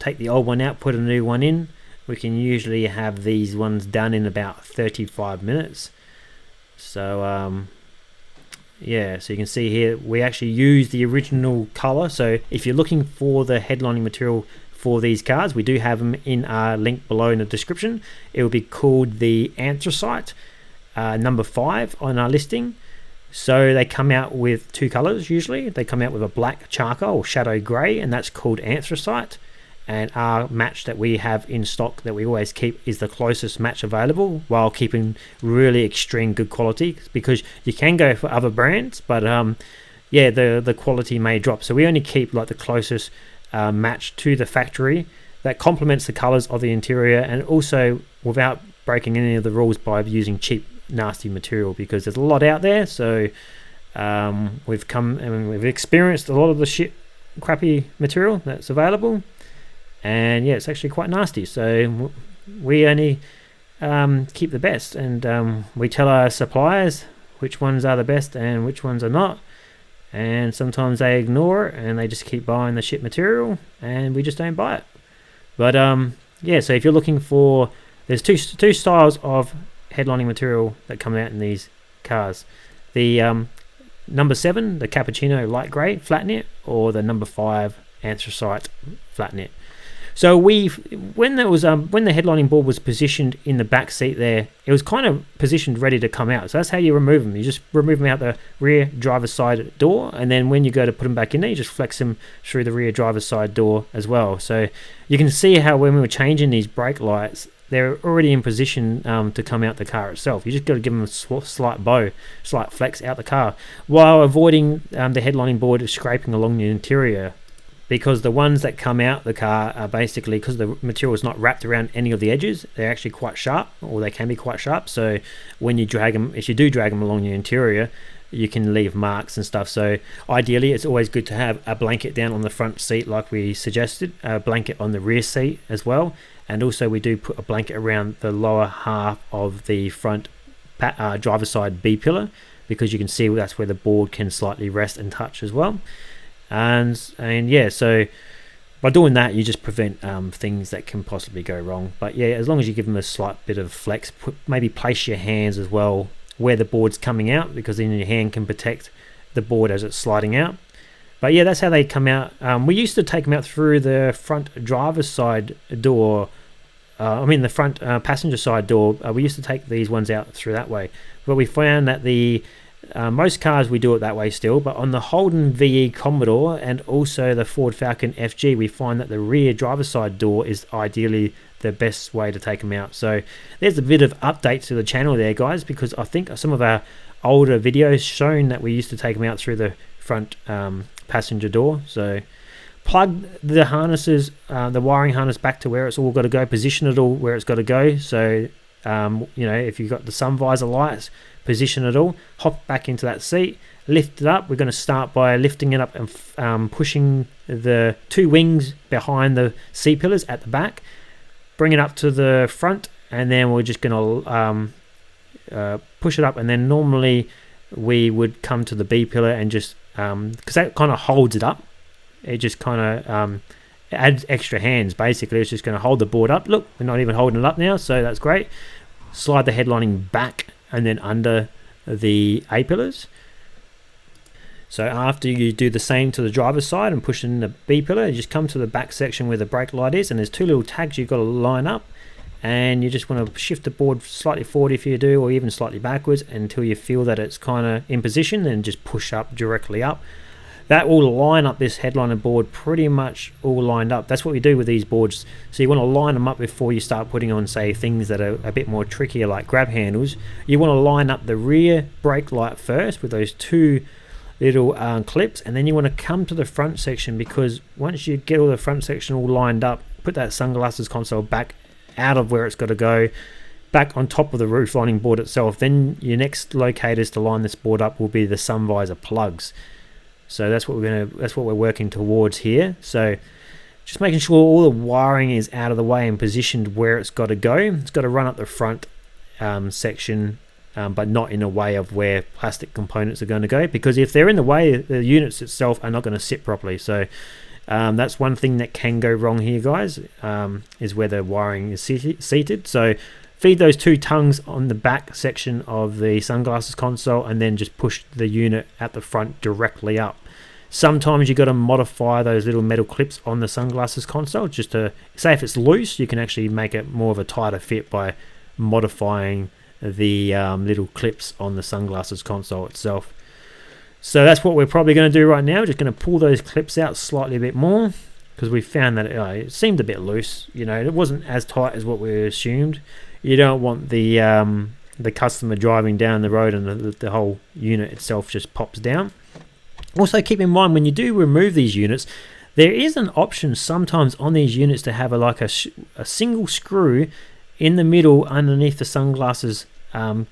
take the old one out, put a new one in. We can usually have these ones done in about 35 minutes. So yeah, so you can see here we actually use the original color. So if you're looking for the headlining material for these cars, we do have them in our link below in the description. It will be called the Anthracite number 5 on our listing. So they come out with 2 colors usually. They come out with a black charcoal or shadow gray, and that's called Anthracite. And our match that we have in stock that we always keep is the closest match available, while keeping really extreme good quality, because you can go for other brands, but yeah, the quality may drop. So we only keep like the closest match to the factory that complements the colors of the interior, and also without breaking any of the rules by using cheap nasty material, because there's a lot out there. So we've experienced a lot of the crappy material that's available. And yeah, it's actually quite nasty. So we only keep the best, and we tell our suppliers which ones are the best and which ones are not. And sometimes they ignore it and they just keep buying the shit material, and we just don't buy it. But yeah, so if you're looking for, there's two styles of headlining material that come out in these cars. The number 7, the Cappuccino light grey flat knit, or the number 5 Anthracite flat knit. So when the headlining board was positioned in the back seat there, it was kind of positioned ready to come out. So that's how you remove them. You just remove them out the rear driver's side door, and then when you go to put them back in there, you just flex them through the rear driver's side door as well. So you can see how when we were changing these brake lights, they're already in position to come out the car itself. You just got to give them a slight flex out the car, while avoiding the headlining board scraping along the interior. Because the ones that come out the car are basically, because the material is not wrapped around any of the edges, they're actually quite sharp, or they can be quite sharp. So when you drag them, if you do drag them along the interior, you can leave marks and stuff. So ideally, it's always good to have a blanket down on the front seat like we suggested, a blanket on the rear seat as well. And also we do put a blanket around the lower half of the front driver's side B pillar, because you can see that's where the board can slightly rest and touch as well. And yeah, so by doing that, you just prevent things that can possibly go wrong. But yeah, as long as you give them a slight bit of flex, maybe place your hands as well where the board's coming out, because then your hand can protect the board as it's sliding out. But yeah, that's how they come out. We used to take them out through the front driver's side door, the front passenger side door. We used to take these ones out through that way, but we found that most cars we do it that way still, but on the Holden VE Commodore and also the Ford Falcon FG, we find that the rear driver's side door is ideally the best way to take them out. So there's a bit of update to the channel there, guys, because I think some of our older videos shown that we used to take them out through the front passenger door. So plug the harnesses, the wiring harness back to where it's all got to go, position it all where it's got to go. So if you've got the sun visor lights, position it all, hop back into that seat, lift it up. We're going to start by lifting it up and pushing the 2 wings behind the C-pillars at the back, bring it up to the front, and then we're just going to push it up. And then normally we would come to the B pillar and just because that kind of holds it up, it just kind of adds extra hands. Basically, it's just going to hold the board up. Look, we're not even holding it up now, so that's great. Slide the headlining back and then under the A pillars. So after you do the same to the driver's side and push in the B pillar, you just come to the back section where the brake light is, and there's 2 little tags you've got to line up, and you just want to shift the board slightly forward if you do, or even slightly backwards, until you feel that it's kind of in position, and just push up directly up. That will line up this headliner board pretty much all lined up. That's what we do with these boards. So you want to line them up before you start putting on, say, things that are a bit more trickier like grab handles. You want to line up the rear brake light first with those 2 little clips, and then you want to come to the front section, because once you get all the front section all lined up, put that sunglasses console back out of where it's got to go, back on top of the roof lining board itself. Then your next locators to line this board up will be the sun visor plugs. So that's what we're working towards here. So just making sure all the wiring is out of the way and positioned where it's got to go. It's got to run up the front section, but not in a way of where plastic components are going to go, because if they're in the way, the units itself are not going to sit properly. So That's one thing that can go wrong here, guys, is where the wiring is seated. So feed those 2 tongues on the back section of the sunglasses console, and then just push the unit at the front directly up. Sometimes you got to modify those little metal clips on the sunglasses console, just to say if it's loose, you can actually make it more of a tighter fit by modifying the little clips on the sunglasses console itself. So that's what we're probably going to do right now. We're just going to pull those clips out slightly a bit more, because we found that it seemed a bit loose. It wasn't as tight as what we assumed. You don't want the customer driving down the road and the whole unit itself just pops down. Also, keep in mind, when you do remove these units, there is an option sometimes on these units to have a single screw in the middle underneath the sunglasses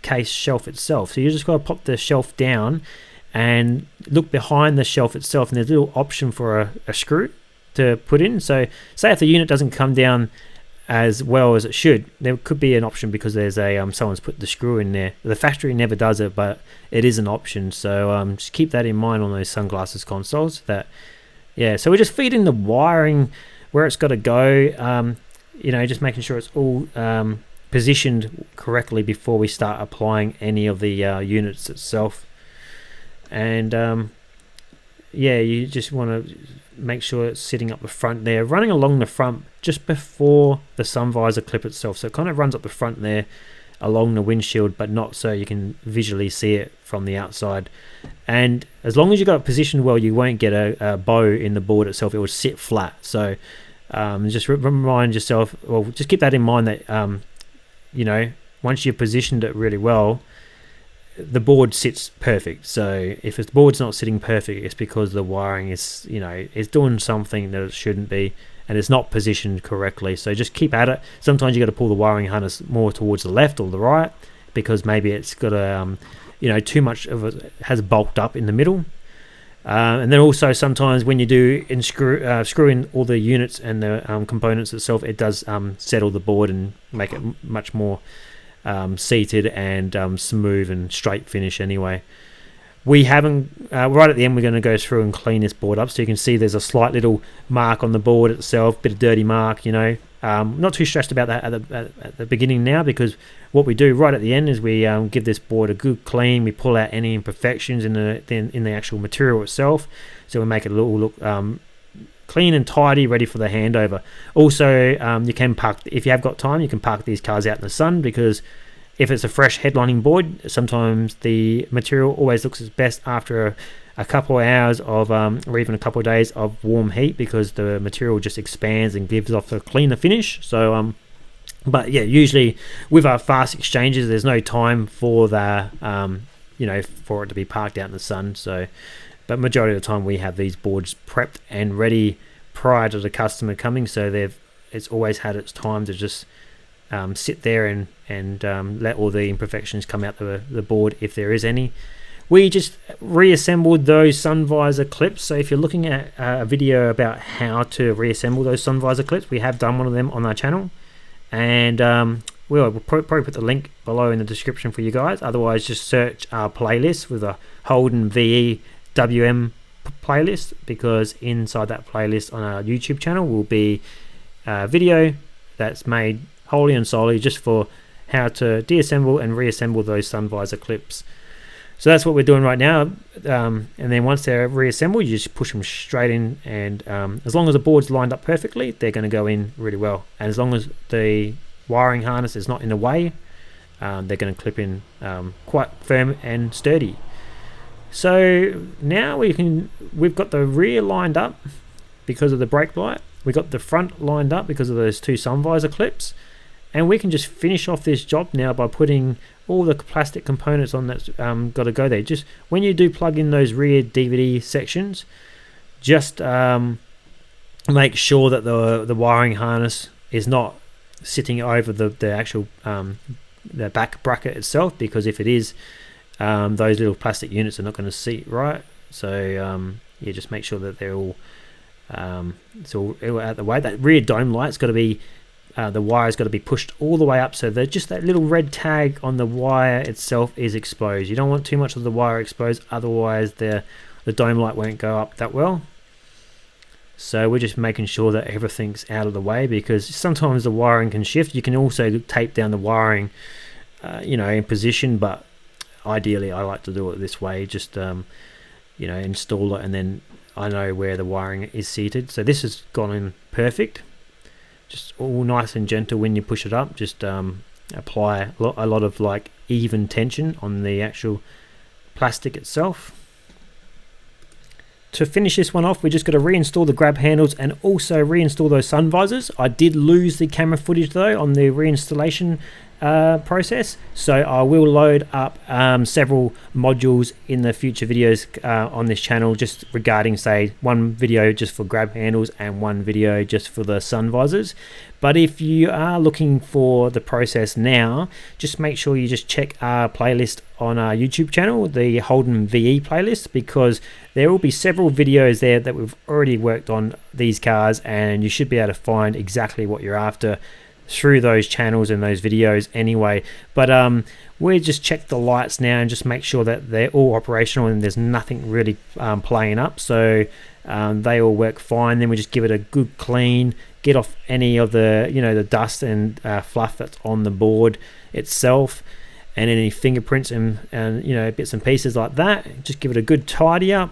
case shelf itself. So you just got to pop the shelf down and look behind the shelf itself, and there's a little option for a screw to put in. So say if the unit doesn't come down as well as it should, there could be an option, because there's someone's put the screw in there. The factory never does it, but it is an option. So just keep that in mind on those sunglasses consoles. So we're just feeding the wiring where it's got to go. Just making sure it's all positioned correctly before we start applying any of the units itself. And you just want to make sure it's sitting up the front there, running along the front just before the sun visor clip itself. So it kind of runs up the front there along the windshield, but not so you can visually see it from the outside. And as long as you got it positioned well, you won't get a bow in the board itself. It will sit flat. So just remind yourself, well, just keep that in mind that once you've positioned it really well, the board sits perfect. So if the board's not sitting perfect, it's because the wiring is doing something that it shouldn't be, and it's not positioned correctly. So just keep at it. Sometimes you got to pull the wiring harness more towards the left or the right, because maybe it's got too much of it has bulked up in the middle. And then also sometimes when you do screw in all the units and the components itself, it does settle the board and make it much more seated and smooth and straight finish anyway. We haven't right at the end, we're going to go through and clean this board up, so you can see there's a slight little mark on the board itself, bit of dirty mark. Not too stressed about that at the beginning now, because what we do right at the end is we give this board a good clean. We pull out any imperfections in the actual material itself, so we make it all look clean and tidy, ready for the handover. Also, you can park, if you have got time, you can park these cars out in the sun, because if it's a fresh headlining board, sometimes the material always looks its best after a couple of hours of or even a couple of days of warm heat, because the material just expands and gives off a cleaner finish. So but yeah, usually with our fast exchanges, there's no time for the for it to be parked out in the sun. So but majority of the time we have these boards prepped and ready prior to the customer coming, so it's always had its time to just sit there and let all the imperfections come out the board if there is any. We just reassembled those sun visor clips. So if you're looking at a video about how to reassemble those sun visor clips, we have done one of them on our channel, and we'll probably put the link below in the description for you guys. Otherwise, just search our playlist with a Holden VE WM playlist, because inside that playlist on our YouTube channel will be a video that's made wholly and solely just for how to deassemble and reassemble those sun visor clips. So that's what we're doing right now, and then once they're reassembled, you just push them straight in, and as long as the board's lined up perfectly, they're going to go in really well. And as long as the wiring harness is not in the way, they're going to clip in quite firm and sturdy. So now we've got the rear lined up because of the brake light, we got the front lined up because of those two sun visor clips, and we can just finish off this job now by putting all the plastic components on that's got to go there. Just when you do plug in those rear DVD sections, just make sure that the wiring harness is not sitting over the actual the back bracket itself, because if it is, those little plastic units are not going to seat right. So yeah, just make sure that they're all it's all out the way. That rear dome light's got to be the wire's got to be pushed all the way up, so that just that little red tag on the wire itself is exposed. You don't want too much of the wire exposed, otherwise the dome light won't go up that well. So we're just making sure that everything's out of the way, because sometimes the wiring can shift. You can also tape down the wiring in position, but ideally I like to do it this way. Just install it, and then I know where the wiring is seated. So this has gone in perfect, just all nice and gentle. When you push it up, just apply a lot of like even tension on the actual plastic itself. To finish this one off, we just got to reinstall the grab handles and also reinstall those sun visors. I did lose the camera footage though on the reinstallation process, so I will load up several modules in the future videos on this channel, just regarding, say, one video just for grab handles and one video just for the sun visors. But if you are looking for the process now, just make sure you just check our playlist on our YouTube channel, the Holden VE playlist, because there will be several videos there that we've already worked on these cars, and you should be able to find exactly what you're after through those channels and those videos anyway. But we just check the lights now and just make sure that they're all operational and there's nothing really playing up, so they all work fine. Then we just give it a good clean, get off any of the the dust and fluff that's on the board itself, and any fingerprints and bits and pieces like that. Just give it a good tidy up.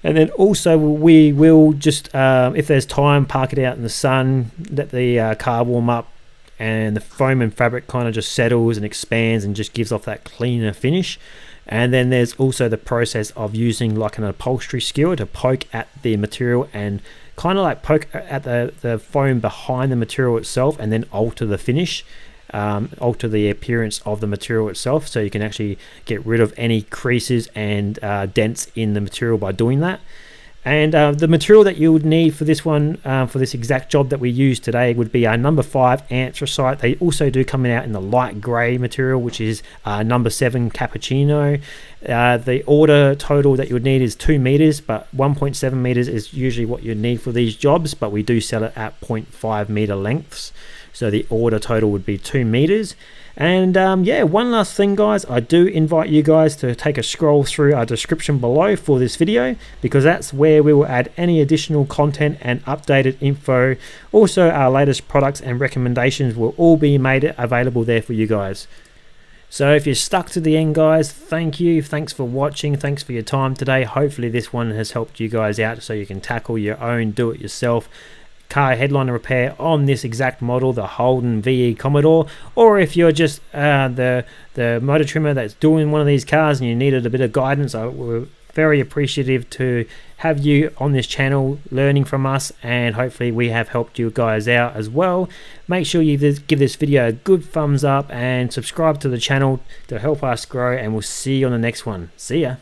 And then also we will just if there's time, park it out in the sun, let the car warm up, and the foam and fabric kind of just settles and expands and just gives off that cleaner finish. And then there's also the process of using like an upholstery skewer to poke at the material and kind of like poke at the foam behind the material itself, and then alter the finish, alter the appearance of the material itself, so you can actually get rid of any creases and dents in the material by doing that. And the material that you would need for this one, for this exact job that we use today, would be our number 5 anthracite. They also do come out in the light grey material, which is number 7 cappuccino. The order total that you would need is 2 meters, but 1.7 meters is usually what you need for these jobs, but we do sell it at 0.5 meter lengths. So the order total would be 2 meters. And yeah, one last thing, guys, I do invite you guys to take a scroll through our description below for this video, because that's where we will add any additional content and updated info. Also, our latest products and recommendations will all be made available there for you guys. So if you're stuck to the end, guys, thank you. Thanks for watching. Thanks for your time today. Hopefully this one has helped you guys out so you can tackle your own do-it-yourself car headliner repair on this exact model, the Holden VE Commodore. Or if you're just the motor trimmer that's doing one of these cars and you needed a bit of guidance, we're very appreciative to have you on this channel learning from us, and hopefully we have helped you guys out as well. Make sure you give this video a good thumbs up and subscribe to the channel to help us grow, and we'll see you on the next one. See ya.